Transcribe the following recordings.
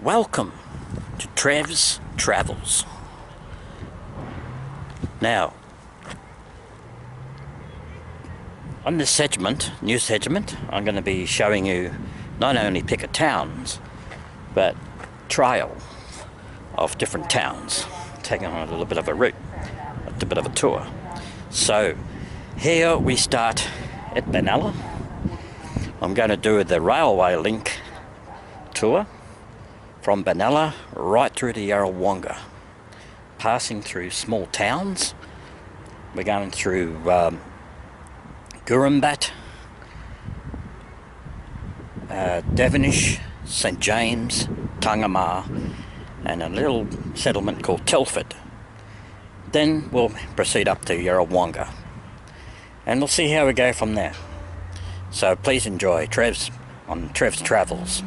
Welcome to Trev's Travels. Now, on this new segment, I'm going to be showing you not only pick of towns, but trail of different towns, taking on a little bit of a route, a bit of a tour. So, here we start at Benalla. I'm going to do the railway link tour from Benalla right through to Yarrawonga, passing through small towns. We're going through Goorambat, Devenish, St James, Tungamah, and a little settlement called Telford. Then we'll proceed up to Yarrawonga, and we'll see how we go from there. So please enjoy Trev's Travels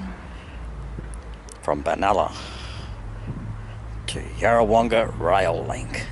from Benalla to Yarrawonga Rail Link.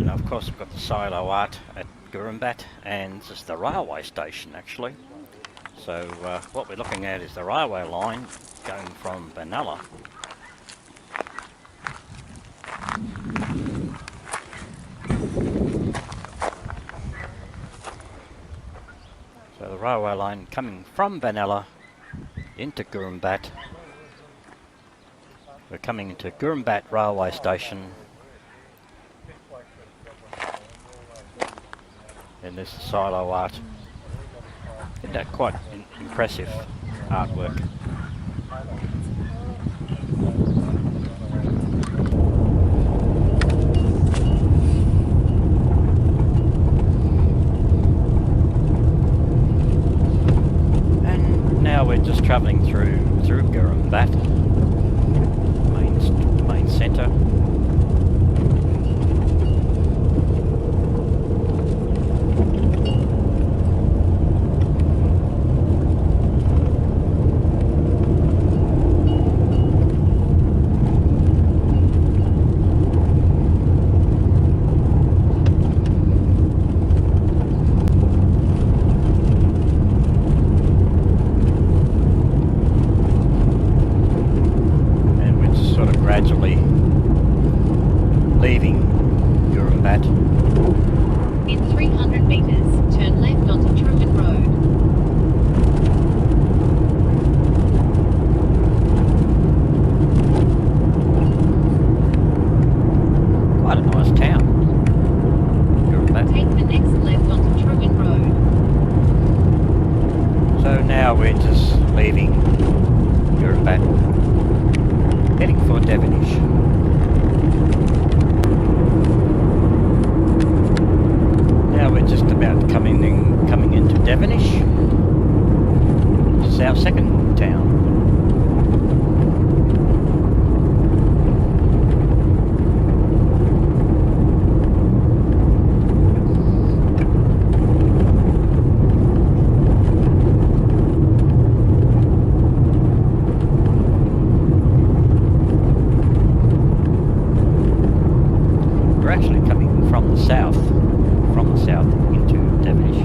Of course, we've got the silo art at Goorambat, and this is the railway station actually. So what we're looking at is the railway line going from Benalla so the railway line coming from Benalla into Goorambat. We're coming into Goorambat railway station. And this is silo art. Isn't that quite impressive artwork? And now we're just travelling through Goorambat, main centre. Gradually leaving Goorambat, heading for Devenish. Now we're just about coming into Devenish, which is our second town. We're actually coming from the south into Devenish.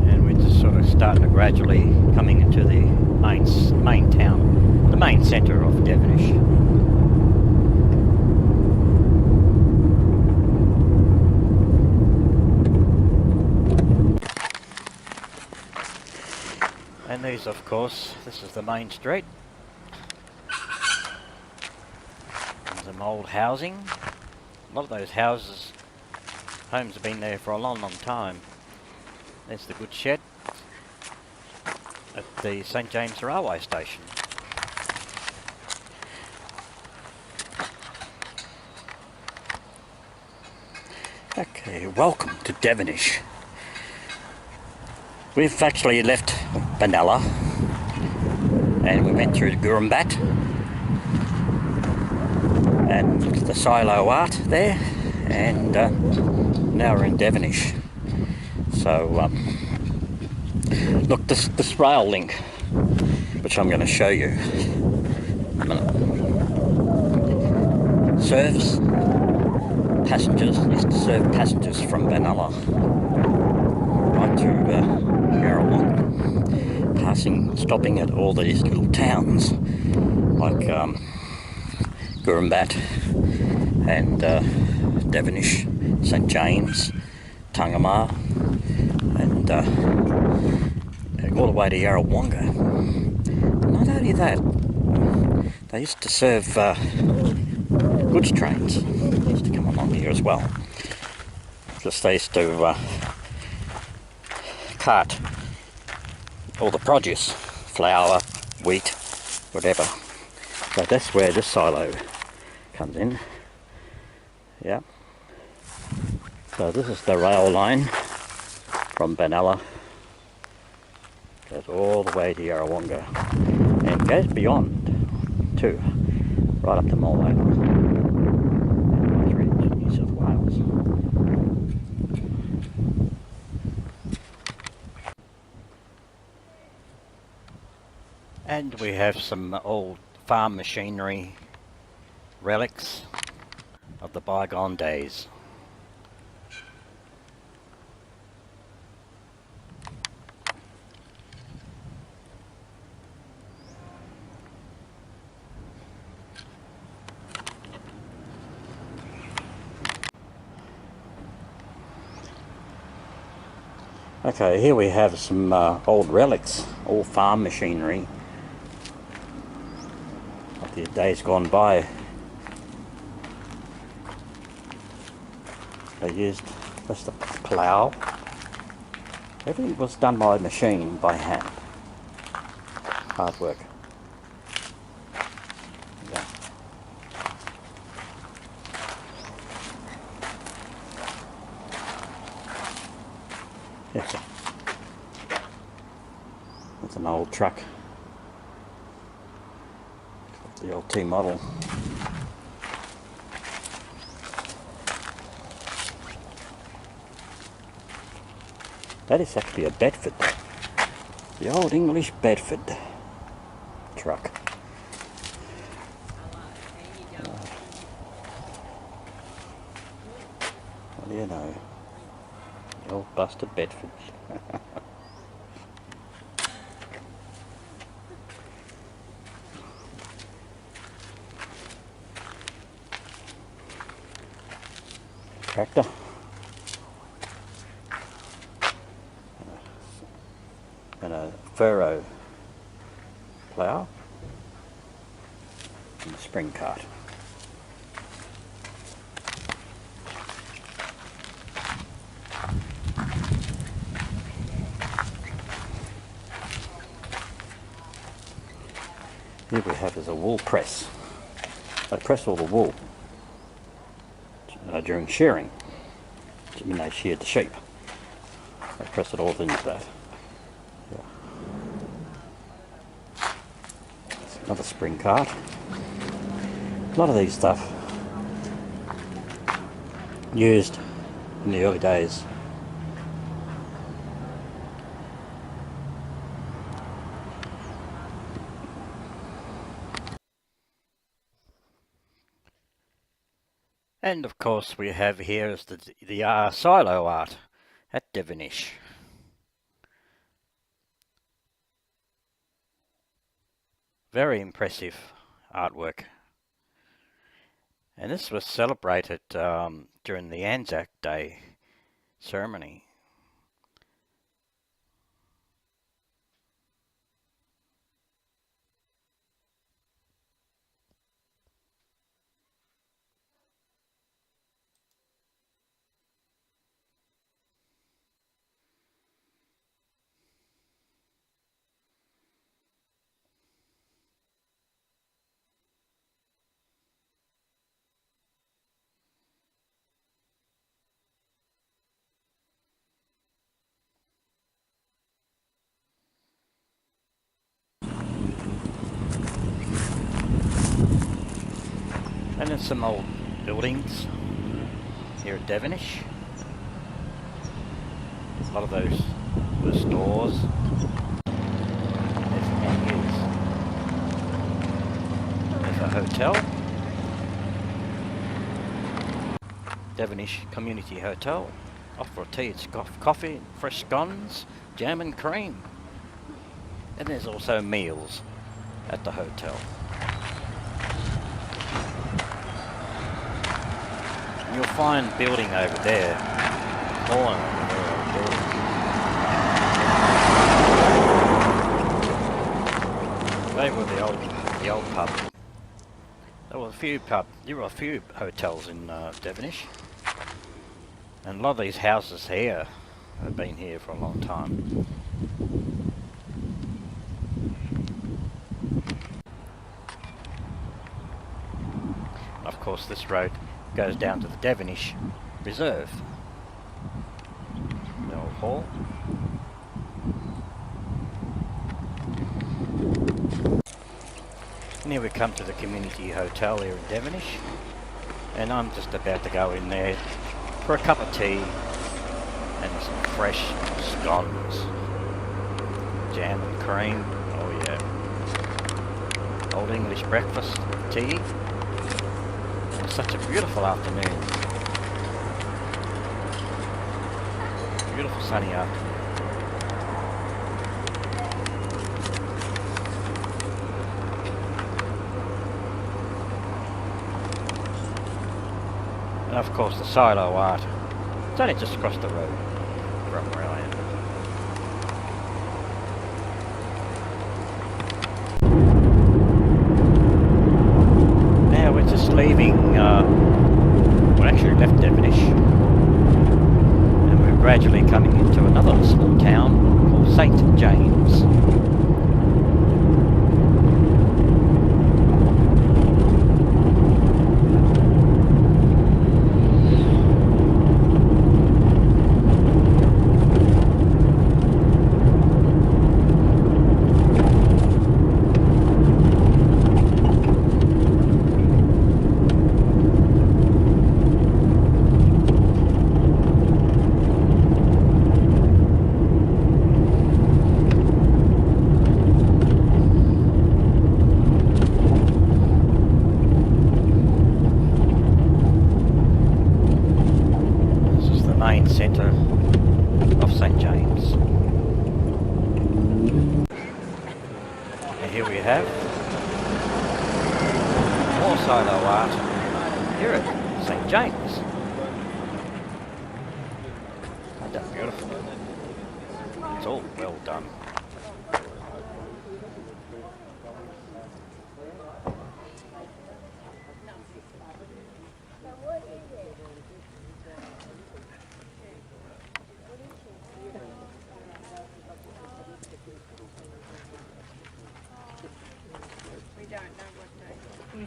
And we're just sort of starting to gradually coming into the main town, the main centre of Devenish. And these, of course, this is the main street. There's some old housing. A lot of those homes have been there for a long, long time. There's the goods shed at the St James railway station. Okay, welcome to Devenish. We've actually left Benalla and we went through the Goorambat and the silo art there, and now we're in Devenish. So look, this rail link, which I'm going to show you in a minute, serves passengers, used to serve passengers from Benalla right to Yarrawonga, stopping at all these little towns like Goorambat and Devenish, St James, Tungamah, and all the way to Yarrawonga. Not only that, they used to serve goods trains. They used to come along here as well, because they used to cart all the produce, flour, wheat, whatever. So that's where this silo comes in. Yeah. So this is the rail line from Benalla. Goes all the way to Yarrawonga and goes beyond too, right up to Mulway through New South Wales. And we have some old farm machinery relics of the bygone days. Okay, here we have some old relics, all farm machinery of the days gone by. They used just a plough. Everything was done by machine, by hand. Hard work. Yeah. Yes. That's an old truck. The old T model. That is actually a Bedford. The old English Bedford truck. What do you know? The old busted Bedford. Tractor. and a furrow plough and a spring cart. Here we have is a wool press. They press all the wool during shearing, when they sheared the sheep. They press it all into that. Yeah. That's another spring cart. A lot of these stuff used in the early days. And of course we have here is the silo art at Devenish. Very impressive artwork. And this was celebrated during the Anzac Day ceremony. And then some old buildings here at Devenish. A lot of those were stores. There's a hotel. Devenish Community Hotel. Offer a tea, it's coffee, fresh scones, jam and cream. And there's also meals at the hotel. You'll find building over there, corner building. They were the old pub. There were a few hotels in Devenish, and a lot of these houses here have been here for a long time. Of course, this road goes down to the Devenish Reserve. The old hall. And here we come to the community hotel here in Devenish, and I'm just about to go in there for a cup of tea and some fresh scones, jam and cream. Oh yeah, old English breakfast, tea. Such a beautiful afternoon. Beautiful sunny afternoon. And of course the silo art. It's only just across the road from where I am. Leaving, we actually left Devenish, and we're gradually coming into another small town called St. James. Centre of St. James. And here we have more silo art here at St. James. Isn't that beautiful? It's all well done.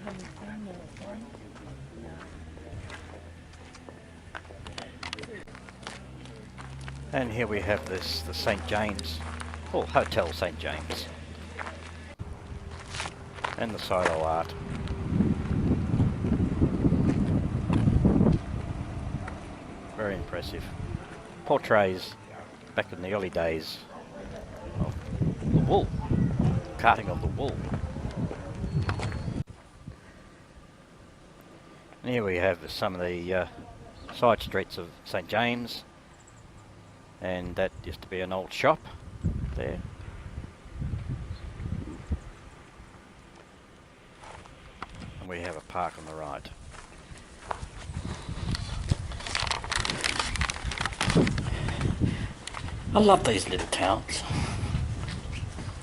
haven't seen the one. And here we have the St. James, or Hotel St. James, and the silo art. Very impressive. Portrays back in the early days of the wool, carting of the wool. And here we have some of the side streets of St. James, and that used to be an old shop there. And we have a park on the right. I love these little towns,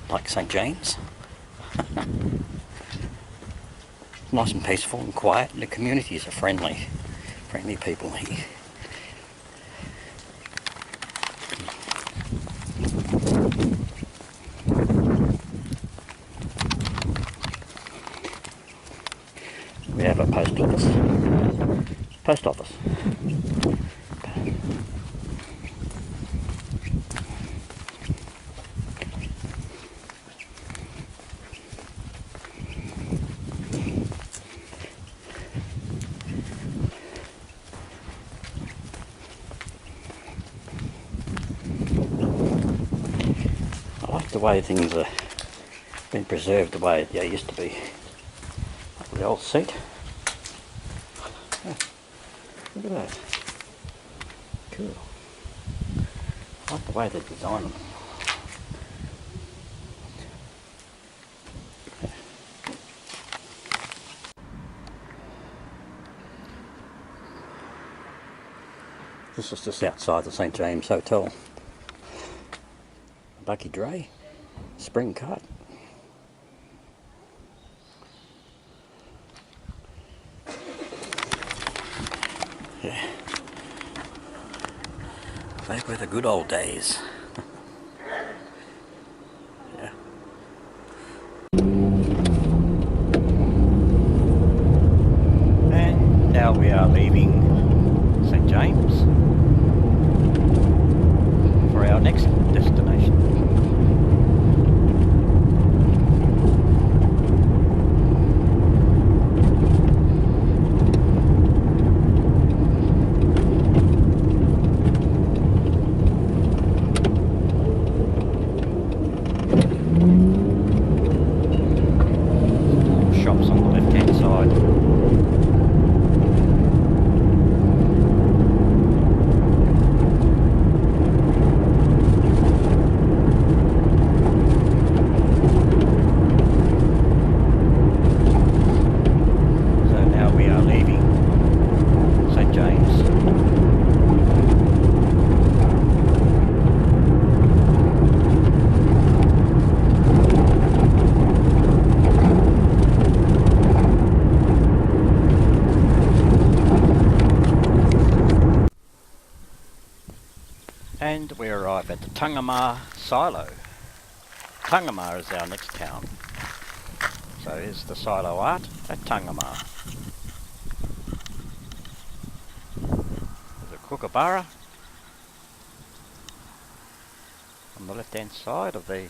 like St. James. Nice and peaceful and quiet, and the communities are friendly people here. We have a post office. Post office. I like the way things are been preserved the way they used to be. Like the old seat. Oh, look at that. Cool. I like the way they design them. This is just outside the St. James Hotel. Bucky Dre, spring cut. Yeah. They were the good old days. Yeah. And now we are leaving St. James for our next destination. Shops on the left-hand side. And we arrive at the Tungamah silo. Tungamah is our next town. So here's the silo art at Tungamah. There's a kookaburra on the left hand side of the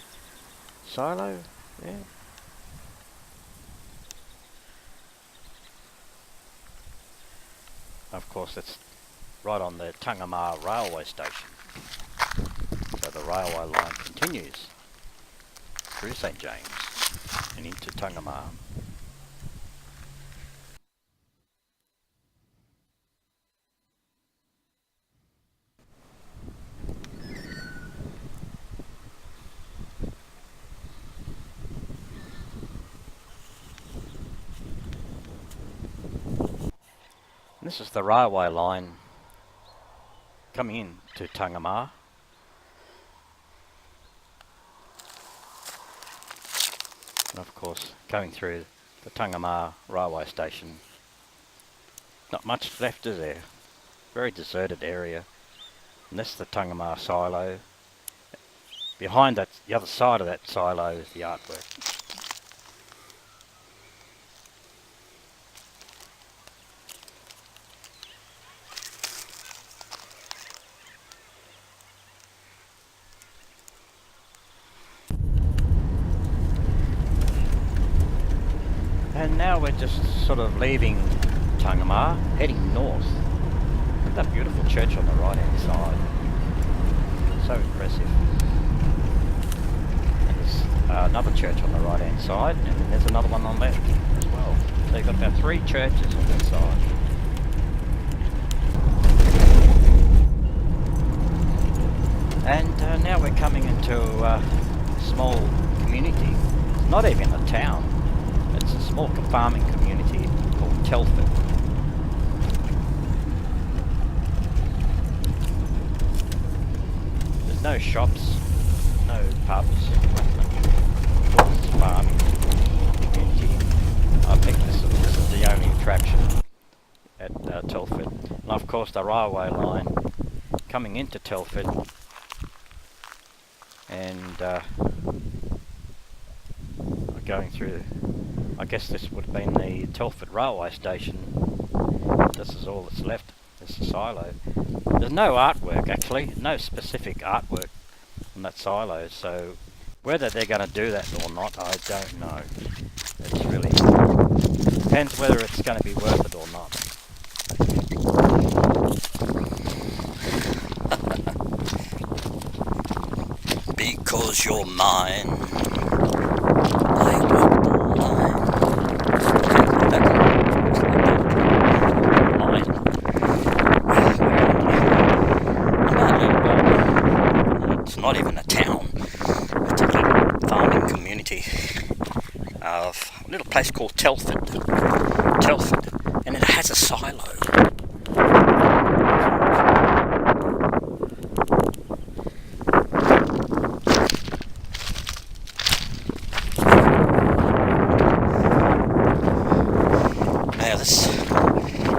silo there. Of course that's right on the Tungamah railway station. So the railway line continues through St. James and into Tungamah. And this is the railway line coming in to Tungamah. And of course going through the Tungamah railway station. Not much left, is there? Very deserted area. And this is the Tungamah silo. Behind that, the other side of that silo is the artwork. And now we're just sort of leaving Tungamah, heading north. Look at that beautiful church on the right hand side. So impressive. And there's another church on the right hand side, and then there's another one on left as well. So you've got about 3 churches on that side. And now we're coming into a small community. It's not even a town. It's a small farming community called Telford. There's no shops, no pubs, it's a farming community. I think this is the only attraction at Telford. And of course the railway line coming into Telford, and going through, I guess this would have been the Telford railway station. This is all that's left. It's a silo. There's no artwork actually, no specific artwork on that silo, so whether they're going to do that or not, I don't know. It's really depends whether it's going to be worth it or not. Because you're mine, I walk the line. It's not even a town. It's a little farming community of a little place called Telford. And it has a silo.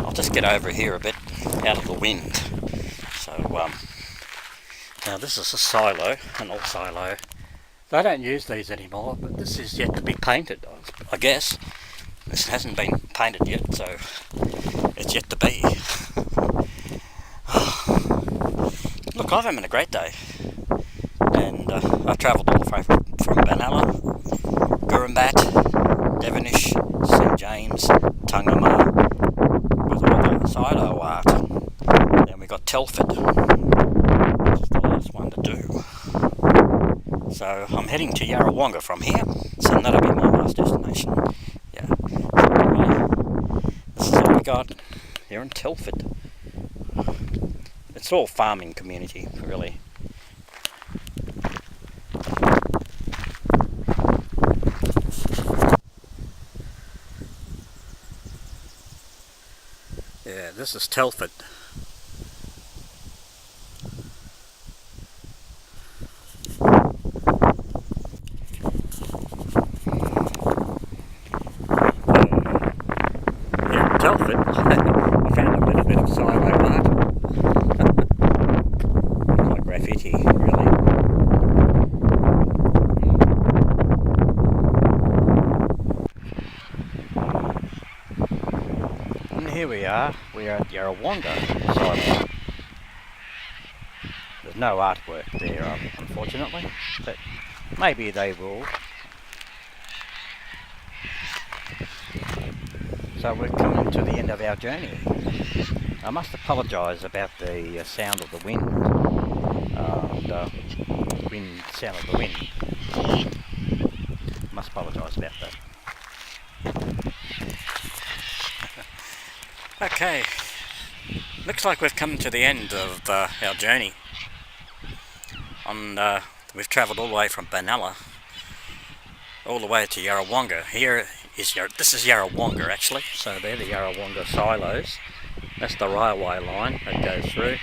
I'll just get over here a bit out of the wind. So now this is a silo, an old silo. They don't use these anymore, but this is yet to be painted, I guess. This hasn't been painted yet, so it's yet to be. Look, I'm having a great day. And I've travelled all the way from Benalla, Goorambat, Devenish, St James, Tungamah, with all the silo art. Then we got Telford, which is the last one to do. So I'm heading to Yarrawonga from here, so that'll be my last destination. Yeah. This is all we got here in Telford. It's all farming community, really. Yeah, this is Telford. Here in Telford, I found a little bit of silo art. Like graffiti, really. And here we are at Yarrawonga silo. There's no artwork there, unfortunately, but maybe they will. So we're coming to the end of our journey. I must apologise about the sound of the wind, sound of the wind. Must apologise about that. Okay, looks like we've come to the end of our journey. We've travelled all the way from Benalla all the way to Yarrawonga. This is Yarrawonga actually, so they're the Yarrawonga silos. That's the railway line that goes through,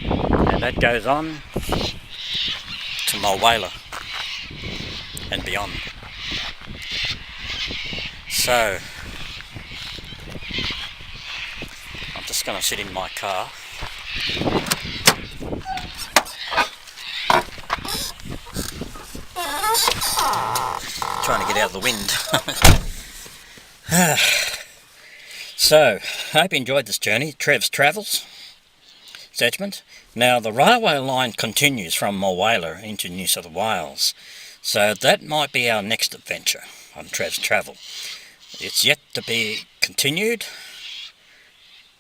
and that goes on to Mulwala and beyond. So I'm just going to sit in my car. Trying to get out of the wind. So, I hope you enjoyed this journey. Trev's Travels, Sedgment. Now, the railway line continues from Mulwala into New South Wales. So that might be our next adventure on Trev's Travel. It's yet to be continued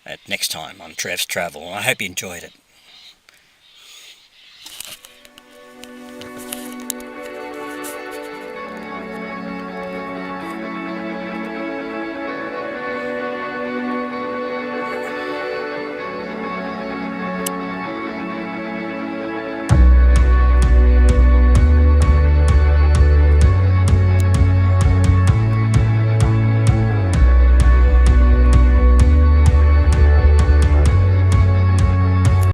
at next time on Trev's Travel. I hope you enjoyed it.